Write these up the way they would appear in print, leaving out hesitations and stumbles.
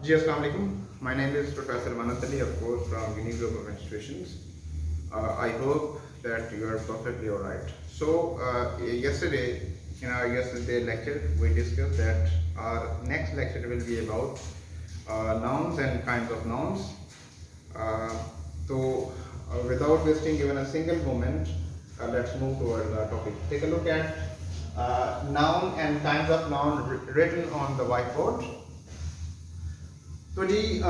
जी अस्सलाम वालेकुम. My name is Professor Manat Ali, of course, from Uni Group of Institutions. I hope that you are perfectly all right. So, yesterday, in our yesterday lecture, we discussed that our next lecture will be about nouns and kinds of nouns. Uh, so, without wasting even a single moment, let's move toward the topic. Take a look at noun and kinds of noun written on the whiteboard. तो जी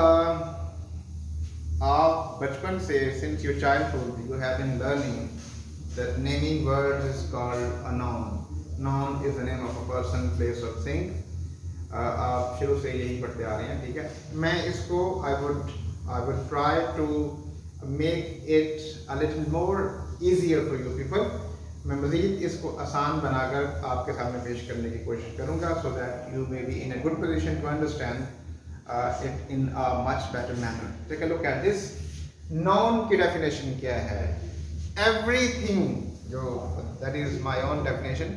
आप बचपन से since your childhood you have been learning that naming words is called a noun. Noun is the name of a person, place or thing. आप शुरू से यही पढ़ते आ रहे हैं, ठीक है. मैं इसको I would try to make it a little more easier for you people. मैं मज़ीद इसको आसान बनाकर आपके सामने पेश करने की कोशिश करूँगा so that you may be in a good position to understand it in a much better manner. Take a look at this. Noun की definition क्या है? Everything, that is my own definition.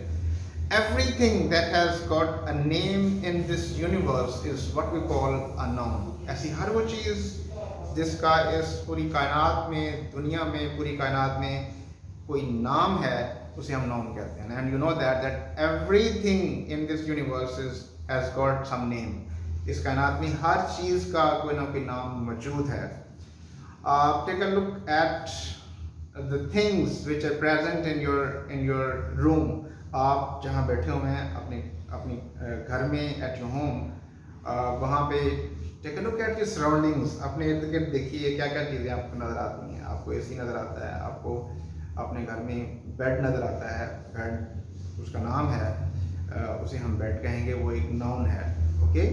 Everything that has got a name in this universe is what we call a noun. ऐसी हर वो चीज़ जिसका इस पूरी कायनात में, दुनिया में, पूरी कायनात में कोई नाम है, उसे हम noun कहते हैं. And you know that everything in this universe has got some name. इस कायनात में हर चीज़ का कोई ना कोई नाम मौजूद है. Take a look at the things which are present in your room. आप जहाँ बैठे हुए हैं अपने घर में at your home, वहाँ पे take a look at your surroundings. अपने इर्द गिर्द देखिए क्या क्या चीज़ें आपको नज़र आती हैं. आपको AC नज़र आता है, आपको अपने घर में बेड नज़र आता है. बेड उसका नाम है, उसे हम बेड कहेंगे, वो एक नाउन है. ओके,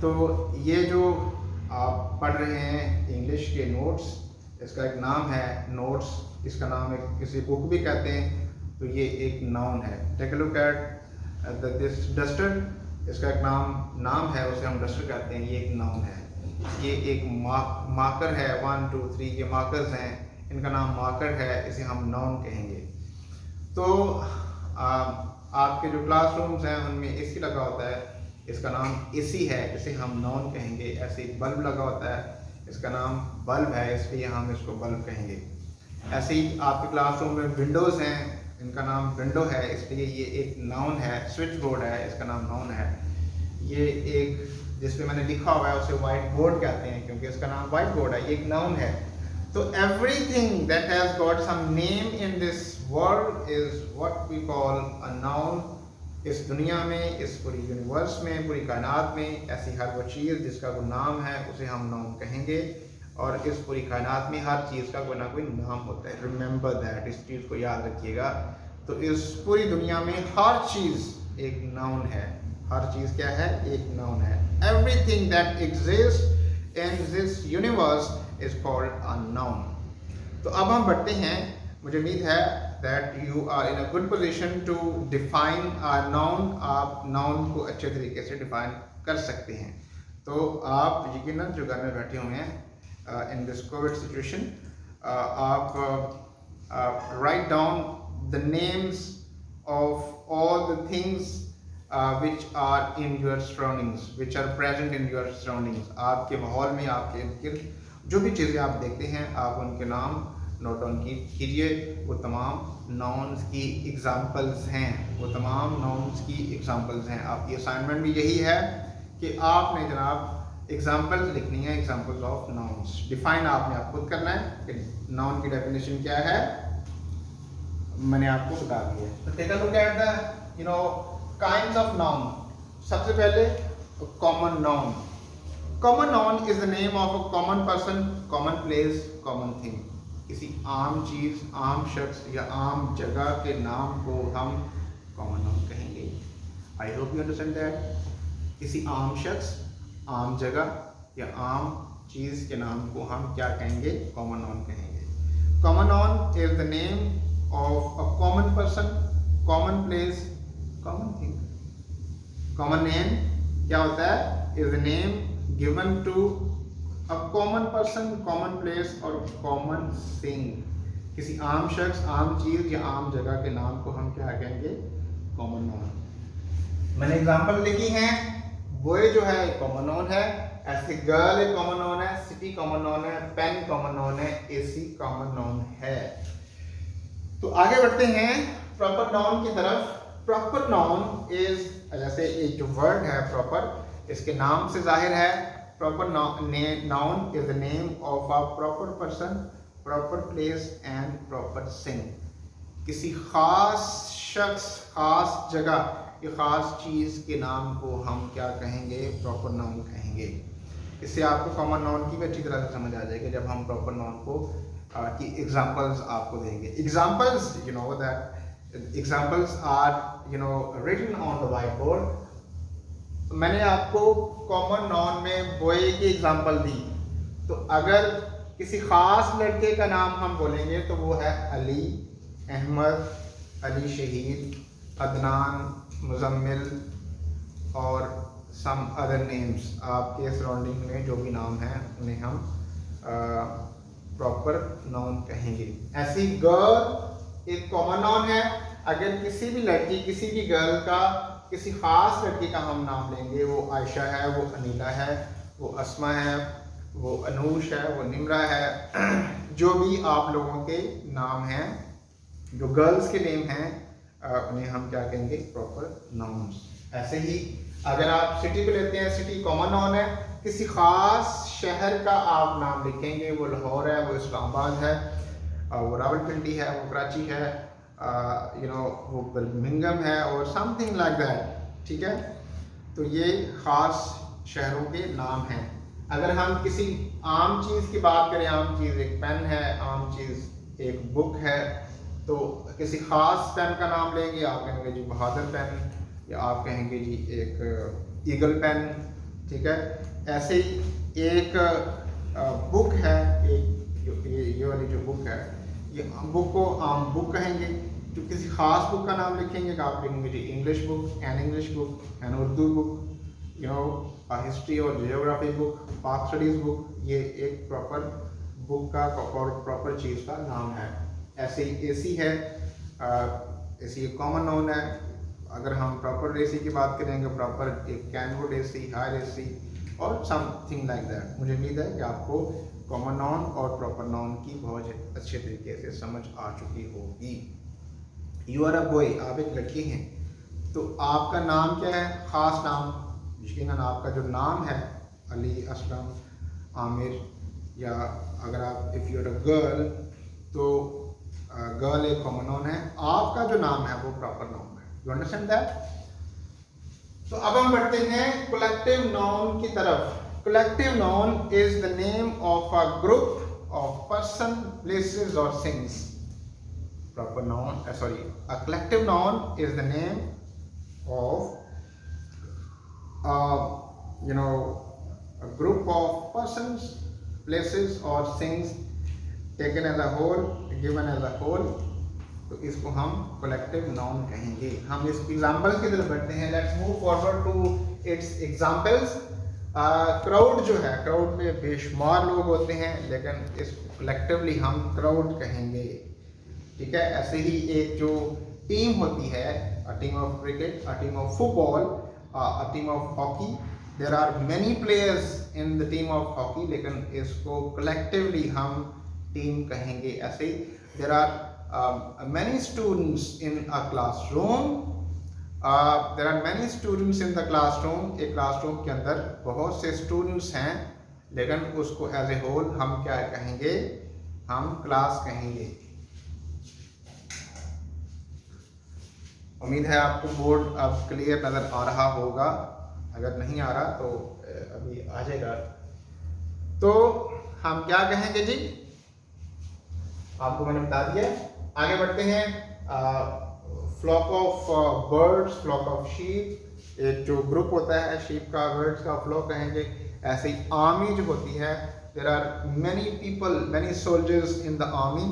तो ये जो आप पढ़ रहे हैं इंग्लिश के नोट्स, इसका एक नाम है नोट्स. इसका नाम एक किसी बुक भी कहते हैं, तो ये एक नाउन है. Take a look at this duster. इसका एक नाम है, उसे हम डस्टर कहते हैं, ये एक नाउन है. ये एक मार्कर है, 1 2 3 ये मार्कर्स हैं, इनका नाम मार्कर है, इसे हम नाउन कहेंगे. तो आपके जो क्लासरूम्स हैं उनमें एसी लगा होता है, इसका नाम एसी है, इसे हम नाउन कहेंगे. ऐसे एक बल्ब लगा होता है, इसका नाम बल्ब है, इसलिए हम इसको बल्ब कहेंगे. ऐसे ही आपके क्लासरूम में विंडोज़ हैं, इनका नाम विंडो है, इसलिए ये एक नाउन है. स्विच बोर्ड है, इसका नाम नाउन है. ये एक जिस पे मैंने लिखा हुआ है उसे वाइट बोर्ड कहते हैं, क्योंकि इसका नाम वाइट बोर्ड है, ये एक नाउन है. तो everything that has got some name in this world is what we call a noun. इस दुनिया में, इस पूरी यूनिवर्स में, पूरी कायनात में ऐसी हर वो चीज़ जिसका कोई नाम है, उसे हम नाउन कहेंगे. और इस पूरी कायनात में हर चीज़ का कोई ना कोई नाम होता है. रिमेंबर दैट, इस चीज़ को याद रखिएगा. तो इस पूरी दुनिया में हर चीज़ एक नाउन है. हर चीज़ क्या है? एक नाउन है. Everything that exist in this universe is called a noun. तो अब हम बढ़ते हैं. मुझे उम्मीद है that you are in a good position to define a noun. आप नाउन को अच्छे तरीके से डिफाइन कर सकते हैं. तो आप यकीनन जो घर में बैठे हुए हैं इन दिस कोविड सिचुएशन, आप write down the names of all the things which are in your surroundings, which are present in your surroundings. आपके माहौल में, आपके इर्द गिर्द जो भी चीज़ें आप देखते हैं, आप उनके नाम नोट डाउन कीजिए. वो तमाम नाउन्स की एग्जांपल्स हैं, वो तमाम नाउन्स की एग्जांपल्स हैं. आपकी असाइनमेंट भी यही है कि आपने जनाब एग्जांपल्स लिखनी है, एग्जांपल्स ऑफ नाउन्स. डिफाइन आपने आप खुद करना है कि नाउन की डेफिनेशन क्या है, मैंने आपको बता दी है. तो take a look at the kinds of noun. सबसे पहले common noun. Common noun is the name of a common person, common place, common thing. किसी आम चीज़, आम शख्स या आम जगह के नाम को हम कॉमन नाउन कहेंगे. I hope you understand that. किसी आम शख्स, आम जगह या आम चीज़ के नाम को हम क्या कहेंगे? कॉमन नाउन कहेंगे. Common noun is the name of a common person, common place, common thing. Common name क्या होता है? Is the name given to a common person, common place और कॉमन थिंग. किसी आम शख्स, आम चीज़ या आम जगह के नाम को हम क्या कहेंगे? Common noun. मैंने एग्जांपल लिखी हैं बॉय जो है कॉमन नाउन है, ऐसे गर्ल एक कॉमन नाउन है, सिटी कॉमन नाउन है, पेन कॉमन नाउन है, एसी कॉमन नाउन है। तो आगे बढ़ते हैं प्रॉपर नाउन की तरफ। प्रॉपर नाउन इज, जैसे एक जो वर्ड है प्रॉपर, इसके नाम से जाहिर है। Proper noun is the name of a proper person, proper place and proper thing. किसी खास शख्स, खास जगह या खास चीज के नाम को हम क्या कहेंगे? प्रॉपर नाउन कहेंगे। इससे आपको कॉमन नाउन की भी अच्छी तरह से समझ आ जाएगी जब हम प्रॉपर नाउन को की एग्जांपल्स आपको देंगे। Examples, you know that examples are written on the white board. मैंने आपको कॉमन नाउन में बॉय की एग्जांपल दी, तो अगर किसी खास लड़के का नाम हम बोलेंगे तो वो है अली, अहमद, अली शहीद, अदनान, मुजम्मिल और सम अदर नेम्स। आपके सराउंडिंग में जो भी नाम हैं उन्हें हम प्रॉपर नाउन कहेंगे। ऐसी गर्ल एक कॉमन नाउन है। अगर किसी भी लड़की, किसी भी गर्ल का, किसी खास लड़की का हम नाम लेंगे, वो आयशा है, वो अनीला है, वो अस्मा है, वो अनूश है, वो निम्रा है, जो भी आप लोगों के नाम हैं, जो गर्ल्स के नेम हैं, उन्हें हम क्या कहेंगे? Proper nouns. ऐसे ही अगर आप सिटी को लेते हैं, सिटी कॉमन नाउन है। किसी खास शहर का आप नाम लिखेंगे, वो लाहौर है, वो इस्लामाबाद है, वो रावलपिंडी है, वो कराची है, वो बर्मिंघम है और समथिंग लाइक दैट। ठीक है, तो ये खास शहरों के नाम हैं। अगर हम किसी आम चीज़ की बात करें, आम चीज़ एक पेन है, आम चीज़ एक बुक है, तो किसी खास पेन का नाम लेंगे, आप कहेंगे जी बहादुर पेन, या आप कहेंगे जी एक ईगल पेन। ठीक है, ऐसे ही एक बुक है, एक ये वाली जो बुक है, ये बुक को आम बुक कहेंगे। जो किसी खास बुक का नाम लिखेंगे तो आप लिखेंगे जी English book, an English book, an Urdu book, history और geography book, Pak studies book. ये एक प्रॉपर बुक का प्रॉपर चीज़ का नाम है। ऐसे ही एसी है, एसी एक कॉमन नाउन है। अगर हम प्रॉपर एसी की बात करेंगे, प्रॉपर एक कैनवुड एसी, हायर एसी और समथिंग लाइक दैट। मुझे उम्मीद है कि आपको कॉमन नाउन और प्रॉपर नाउन की बहुत अच्छे तरीके से समझ आ चुकी होगी। यू आर अ बॉय, आप एक लड़की हैं, तो आपका नाम क्या है? खास नाम। यकीनन आपका जो नाम है अली, असलम, आमिर, या अगर आप if you are a girl तो गर्ल एक कॉमन नाउन है। आपका जो नाम है वो प्रॉपर नाउन है। You understand that? तो अब हम बढ़ते हैं कलेक्टिव नाउन की तरफ। Collective noun is the name of a group of person, places और things. Proper noun, a collective noun is the name of a group of persons, places or things taken as a whole, given as a whole। तो इसको हम collective noun कहेंगे। हम इस example की तरफ बढ़ते हैं। Let's move forward to its examples। Crowd जो है, क्राउड में बेशुमार लोग होते हैं, लेकिन इसको कलेक्टिवली हम क्राउड कहेंगे। ठीक है, ऐसे ही एक जो टीम होती है, a team of cricket, a team of football, a team of hockey, there are many players in the team of hockey, लेकिन इसको कलेक्टिवली हम टीम कहेंगे। ऐसे ही there are many students in a classroom, there are many students in the classroom. एक classroom के अंदर बहुत से स्टूडेंट्स हैं, लेकिन उसको एज ए होल हम क्या कहेंगे? हम क्लास कहेंगे। उम्मीद है आपको बोर्ड अब क्लियर नज़र आ रहा होगा। अगर नहीं आ रहा तो अभी आ जाएगा। तो हम क्या कहेंगे जी? आपको मैंने बता दिया। आगे बढ़ते हैं। Flock of birds, flock of sheep, एक जो ग्रुप होता है शीप का, बर्ड्स का फ्लॉक कहेंगे। ऐसे ही आर्मी जो होती है, there are many people, many soldiers in the army,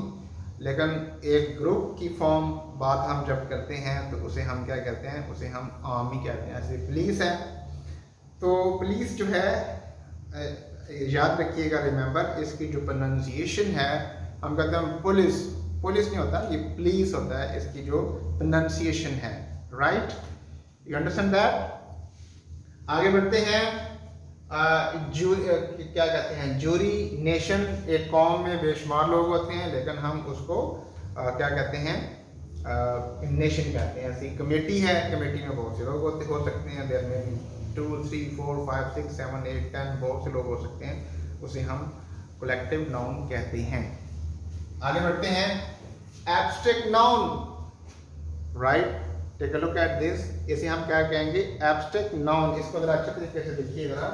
लेकिन एक ग्रुप की फॉर्म बात हम जब करते हैं तो उसे हम क्या कहते हैं? उसे हम आर्मी कहते हैं। ऐसे पुलिस है, तो पुलिस जो है, याद रखिएगा, रिमेंबर, इसकी जो प्रोनाउंसिएशन है, हम कहते हैं पुलिस, पुलिस नहीं होता, ये पुलिस होता है। इसकी जो प्रोनाउंसिएशन है, राइट? You understand that? आगे बढ़ते हैं। क्या कहते हैं, जूरी नेशन। एक कौम में बेशुमार लोग होते हैं, लेकिन हम उसको क्या कहते हैं, नेशन कहते हैं। ऐसी कमेटी है, कमेटी में बहुत से लोग होते हो सकते हैं, देयर में 2 3 4 5 6 7 8 10 बहुत से लोग हो सकते हैं, उसे हम कलेक्टिव नाउन कहते हैं। आगे बढ़ते हैं। Abstract noun, right, take a look at this. इसे हम क्या कहेंगे, एब्स्ट्रैक्ट नाउन। इसको जरा अच्छे तरीके से देखिए जरा।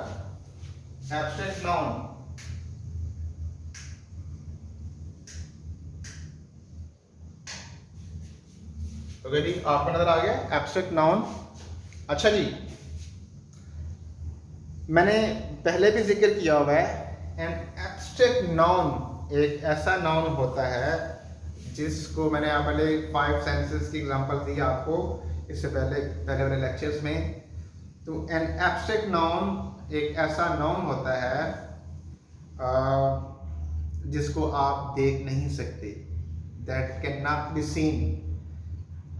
एब्स्ट्रैक्ट नाउन, ओके जी, आपको नजर आ गया एब्स्ट्रैक्ट नाउन। अच्छा जी, मैंने पहले भी जिक्र किया हुआ है, एन एब्स्ट्रैक्ट नाउन एक ऐसा नाउन होता है जिसको मैंने पहले 5 सेंसेस की एग्जांपल दी आपको इससे पहले वाले लेक्चर्स में। तो एन एब्स्ट्रैक्ट नाउन एक ऐसा नाउन होता है जिसको आप देख नहीं सकते, that can not be scene,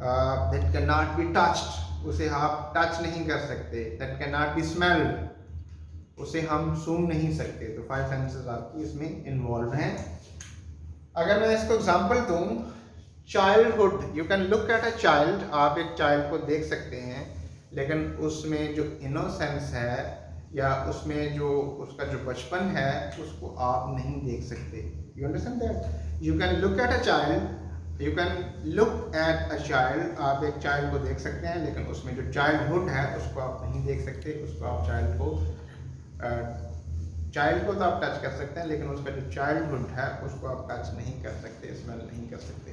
that can not be touched, उसे आप टच नहीं कर सकते, that can not B smelled, उसे हम सूंघ नहीं सकते। तो 5 सेंसेस आपकी इसमें इन्वॉल्व हैं। अगर मैं इसको एग्जांपल दूं, childhood, you can look at a child, आप एक चाइल्ड को देख सकते हैं, लेकिन उसमें जो इनोसेंस है या उसमें जो उसका जो बचपन है उसको आप नहीं देख सकते। You understand that? You can look at a child, you can look at a child, आप एक चाइल्ड को देख सकते हैं, लेकिन उसमें जो चाइल्डहुड है उसको आप नहीं देख सकते। उसको आप चाइल्ड को तो आप टच कर सकते हैं, लेकिन उसका जो चाइल्डहुड है उसको आप टच नहीं कर सकते, स्मेल नहीं कर सकते।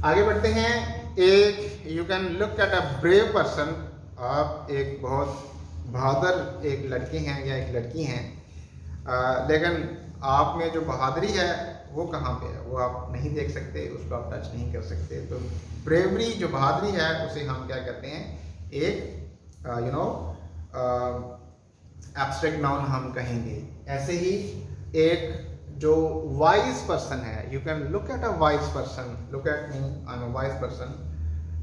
आगे बढ़ते हैं। एक you can look at a brave person, आप एक बहुत बहादुर एक लड़के हैं या एक लड़की हैं, लेकिन आप में जो बहादुरी है वो कहाँ पे है, वो आप नहीं देख सकते, उसको आप टच नहीं कर सकते। तो ब्रेवरी जो बहादुरी है उसे हम क्या कहते हैं, एक एब्स्ट्रैक्ट नाउन हम कहेंगे। ऐसे ही एक जो वाइज पर्सन है, you can look at a wise person, look at me, I am a wise person,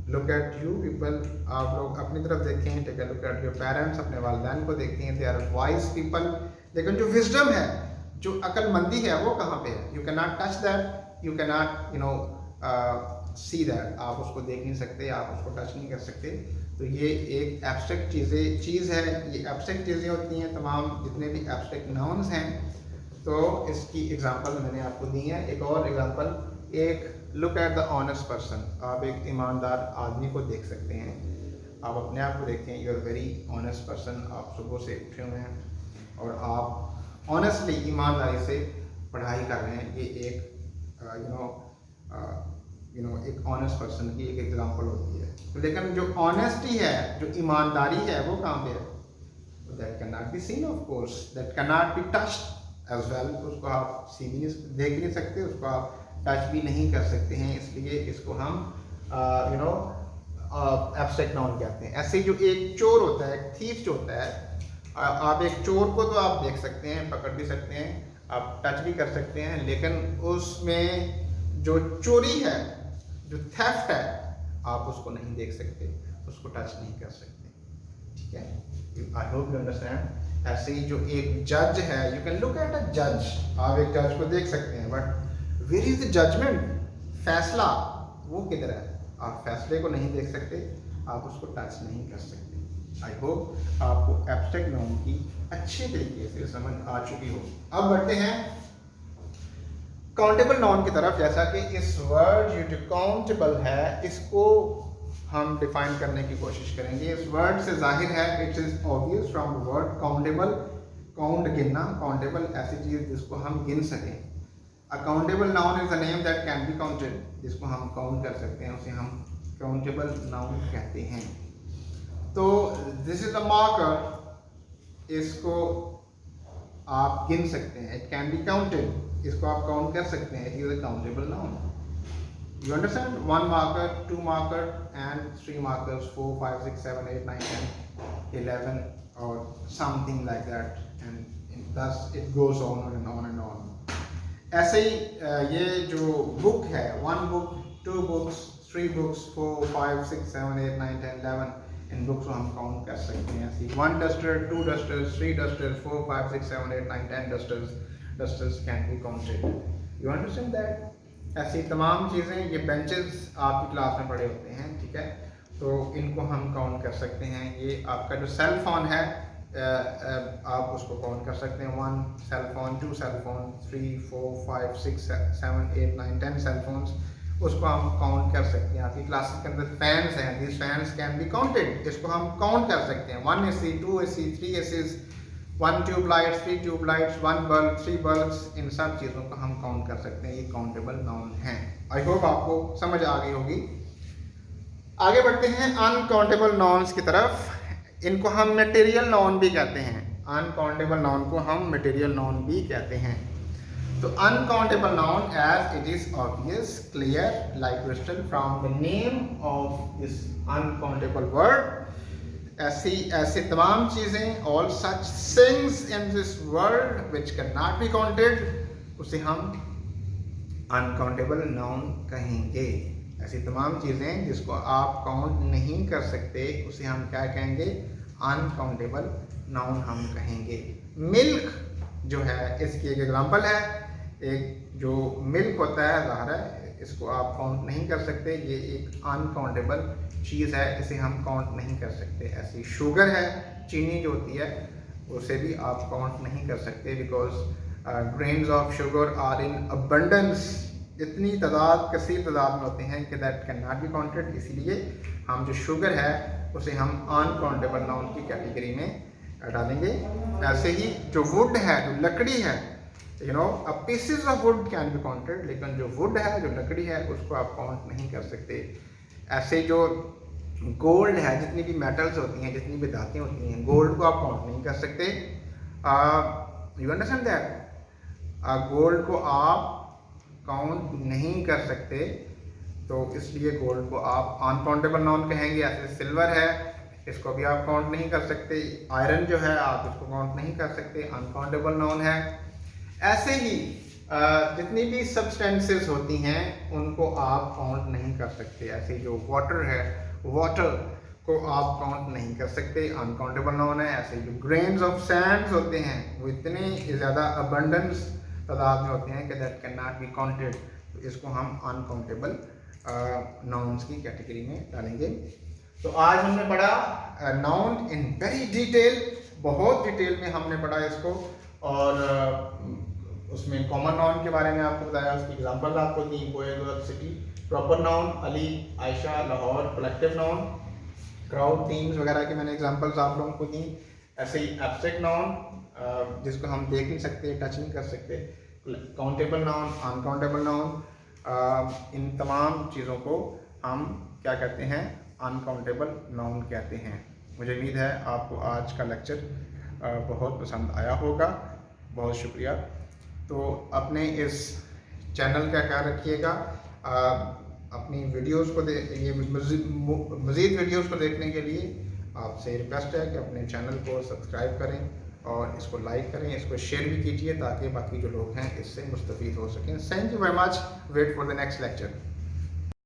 look at you people, आप लोग अपनी तरफ देखें, take a look at your parents, अपने वालिदैन को देखें, दे आर वाइज पीपल। लेकिन जो विजडम है, जो अक्लमंदी है, वो कहाँ पे है? You can not touch that, you can not see that, आप उसको देख नहीं सकते, आप उसको टच नहीं कर सकते। तो ये एक एब्स्ट्रैक्ट चीज़ है, ये एब्स्ट्रैक्ट चीज़ें होती हैं तमाम जितने भी एब्स्ट्रैक्ट नाउन्स हैं। तो इसकी एग्जांपल मैंने आपको दी है। एक और एग्जांपल, एक look at the honest person, आप एक ईमानदार आदमी को देख सकते हैं, आप अपने आप को देखें, you are very honest person, आप सुबह से उठे हुए हैं और आप ऑनेस्टली ईमानदारी से पढ़ाई कर रहे हैं। ये एक एक ऑनेस्ट पर्सन की एक एग्जांपल होती है। तो लेकिन जो ऑनेस्टी है, जो ईमानदारी है, वो कहाँ पे है? That can not be seen, of course, that can not be touched as well, उसको आप सी भी नहीं देख नहीं सकते, उसको आप टच भी नहीं कर सकते हैं, इसलिए इसको हम एब्स्ट्रैक्ट नाउन कहते हैं। ऐसे जो एक चोर होता है, एक थीफ जो होता है, आप एक चोर को तो आप देख सकते हैं, पकड़ भी सकते हैं, आप टच भी कर सकते हैं, लेकिन उसमें जो चोरी है, जो थेफ्ट है, आप उसको नहीं देख सकते, उसको टच नहीं कर सकते। ठीक है, आई होप यू अंडरस्टैंड। ऐसे ही जो एक जज है, you can look at a जज, आप एक जज को देख सकते हैं, but where is the judgement, फैसला वो किधर है? आप फैसले को नहीं देख सकते, आप उसको टच नहीं कर सकते। आई होप आपको एब्स्ट्रैक्ट नाउन की अच्छे तरीके से समझ आ चुकी हो। अब बढ़ते हैं काउंटेबल नाउन की तरफ। जैसा कि इस वर्ड ये जो काउंटेबल है, इसको हम डिफाइन करने की कोशिश करेंगे। इस वर्ड से जाहिर है, it is obvious from the word countable, count गिनना, काउंटेबल ऐसी चीज जिसको हम गिन सकें। A countable noun is a name that can be counted, जिसको हम काउंट कर सकते हैं, उसे हम काउंटेबल नाउन कहते हैं। तो दिस इज अ मार्कर, इसको आप गिन सकते हैं, इट कैन बी काउंटेड, इसको आप काउंट कर सकते हैं, it is a countable noun. You understand? 1 marker, 2 marker and 3 markers, 4 5 6 7 8 9 10 11 or something like that, and thus it goes on and on and on. ऐसे ही ये जो बुक है, 1 book, 2 books, 3 books, 4 5 6 7 8 9 10 11, इन books को हम काउंट कर सकते हैं ऐसी 1 duster, 2 dusters, 3 dusters, 4, 5, 6, 7, 8, 9, 10 dusters can be counted. You understand that? ऐसी तमाम चीज़ें, ये बेंचेस आपकी क्लास में पड़े होते हैं, ठीक है, तो इनको हम काउंट कर सकते हैं। ये आपका जो सेल फोन है आप उसको काउंट कर सकते हैं, 1 cell phone, 2 cell phone, 3, 4, 5, 6, 7, 8, 9, 10 cell phones, उसको हम काउंट कर सकते हैं। आपकी क्लासेस के अंदर फैंस हैं, this fans can be counted, इसको हम काउंट कर सकते हैं। 1 AC, 2 AC, 3 ACs, 1 tube lights, 3 tube lights, 1 bulb, 3 bulbs, इन सब चीज़ों को हम काउंट कर सकते हैं। ये काउंटेबल नाउन हैं। आई होप आपको समझ आ गई होगी। आगे बढ़ते हैं अनकाउंटेबल नाउन्स की तरफ। इनको हम मटेरियल नाउन भी कहते हैं। अनकाउंटेबल नाउन को हम मटेरियल नाउन भी कहते हैं। तो uncountable noun as it is obvious, clear, like crystal from the name of this uncountable word, ऐसे तमाम चीज़ें, all such things in this world which can not be counted, उसे हम अनकाउंटेबल नाउन कहेंगे। ऐसी तमाम चीज़ें जिसको आप काउंट नहीं कर सकते, उसे हम क्या कहेंगे? अनकाउंटेबल नाउन हम कहेंगे। मिल्क जो है इसकी एक एग्जांपल है। एक जो मिल्क होता है, ज़ाहिर है इसको आप काउंट नहीं कर सकते, ये एक अनकाउंटेबल चीज़ है, इसे हम काउंट नहीं कर सकते। ऐसी शुगर है, चीनी जो होती है, उसे भी आप काउंट नहीं कर सकते, because grains of sugar are in abundance, इतनी तादाद, कसीर तादाद में होते हैं कि that can not be counted. इसीलिए हम जो शुगर है उसे हम अनकाउंटेबल नाउन की कैटेगरी में डालेंगे। ऐसे ही जो वुड है, जो लकड़ी है, you know, a pieces of would can be counted, लेकिन जो वुड है, जो लकड़ी है, उसको आप काउंट नहीं कर सकते। ऐसे जो गोल्ड है, जितनी भी मेटल्स होती हैं, जितनी भी धातें होती हैं, गोल्ड को आप काउंट नहीं कर सकते। You understand that? गोल्ड को आप काउंट नहीं कर सकते, तो इसलिए गोल्ड को आप अनकाउंटेबल नाउन कहेंगे। ऐसे सिल्वर है, इसको भी आप काउंट नहीं कर सकते। आयरन जो है, आप इसको काउंट नहीं कर सकते, अनकाउंटेबल नाउन है। ऐसे ही जितनी भी सब्सटेंसेस होती हैं, उनको आप काउंट नहीं कर सकते। ऐसे जो वाटर है, वाटर को आप काउंट नहीं कर सकते, अनकाउंटेबल नाउन है। ऐसे जो ग्रेन्स ऑफ सैंड्स होते हैं, वो इतने ज़्यादा अबंडेंस तादाद में होते हैं कि that can not be counted, तो इसको हम अनकाउंटेबल नाउन्स की कैटेगरी में डालेंगे। तो आज हमने पढ़ा नाउन इन वेरी डिटेल, बहुत डिटेल में हमने पढ़ा इसको, और उसमें कॉमन नाउन के बारे में आपको बताया, उसकी एग्जांपल आपको दी, Goyal, city, proper noun, Ali, Ayesha, Lahore, collective noun, crowd, teams वगैरह की मैंने एग्जांपल्स आप लोगों को दी। ऐसे ही एब्स्ट्रैक्ट नाउन जिसको हम देख नहीं सकते, टच नहीं कर सकते, काउंटेबल नाउन, अनकाउंटेबल नाउन, इन तमाम चीज़ों को हम क्या कहते हैं? अनकाउंटेबल नाउन कहते हैं। मुझे उम्मीद है आपको आज का लेक्चर बहुत पसंद आया होगा। बहुत शुक्रिया। तो अपने इस चैनल का ख्याल रखिएगा। अपनी वीडियोस को ये मज़ीद वीडियोस को देखने के लिए आपसे रिक्वेस्ट है कि अपने चैनल को सब्सक्राइब करें और इसको लाइक करें, इसको शेयर भी कीजिए ताकि बाकी जो लोग हैं इससे मुस्तफ़ीद हो सकें। Thank you very much. Wait for the next lecture.